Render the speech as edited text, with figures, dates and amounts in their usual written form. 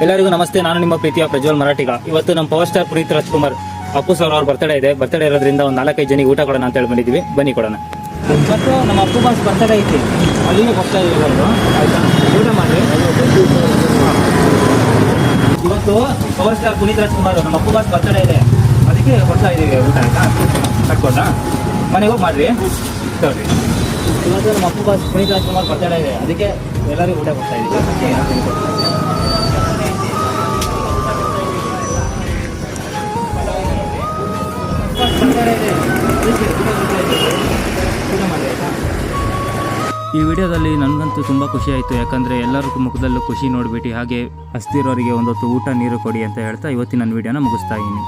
ಎಲ್ಲರಿಗೂ ನಮಸ್ತೆ. ನಾನು ನಿಮ್ಮ ಪ್ರೀತಿಯ ಪ್ರಜ್ವಲ್ ಮರಾಠಿಗ. ಇವತ್ತು ನಮ್ಮ power star Puneeth Rajkumar Appu sir ಅವ್ರ ಬರ್ತಡೇ ಇದೆ. ಬರ್ತಡೇ ಇರೋದ್ರಿಂದ ಒಂದು 4-5 ಜನಿಗೆ ಊಟ ಕೊಡೋಣ ಅಂತ ಹೇಳಿ ಬಂದಿದ್ದೀವಿ. ಬನ್ನಿ ಕೊಡೋಣ. ಇವತ್ತು ನಮ್ಮ ಅಪ್ಪು ಬಾಸ್ ಬರ್ತಡೇ ಐತಿ, ಅಲ್ಲಿಗೆ ಹೋಗ್ತಾ ಇದ್ದೀವಿ. ಆಯ್ತಾ, ಊಟ ಮಾಡಿ. ಇವತ್ತು ಪವರ್ ಸ್ಟಾರ್ ಪುನೀತ್ ರಾಜ್ಕುಮಾರ್ ನಮ್ಮ ಅಪ್ಪು ಬಾಸ್ ಬರ್ತಡೇ ಇದೆ, ಅದಕ್ಕೆ ಕೊಡ್ತಾ ಇದ್ದೀವಿ ಊಟ. ಆಯ್ತಾ, ಕಟ್ಕೊಡ ಮನೆಗೆ ಹೋಗಿ ಮಾಡ್ರಿ. ಸರಿ, ಇವತ್ತು ನಮ್ಮ ಅಪ್ಪು ಬಾಸ್ ಪುನೀತ್ ರಾಜ್ಕುಮಾರ್ ಬರ್ತಡೇ ಇದೆ, ಅದಕ್ಕೆ ಎಲ್ಲರಿಗೂ ಊಟ ಕೊಡ್ತಾ ಇದ್ದೀವಿ. ಈ ವಿಡಿಯೋದಲ್ಲಿ ನನಗಂತೂ ತುಂಬ ಖುಷಿ ಆಯಿತು, ಯಾಕಂದರೆ ಎಲ್ಲರಿಗೂ ಮುಖದಲ್ಲೂ ಖುಷಿ ನೋಡಿಬಿಟ್ಟು ಹಾಗೆ ಹಸ್ತಿರೋರಿಗೆ ಒಂದೊತ್ತು ಊಟ ನೀರು ಕೊಡಿ ಅಂತ ಹೇಳ್ತಾ ಇವತ್ತಿನ ನನ್ನ ವಿಡಿಯೋನ ಮುಗಿಸ್ತಾ ಇದ್ದೀನಿ.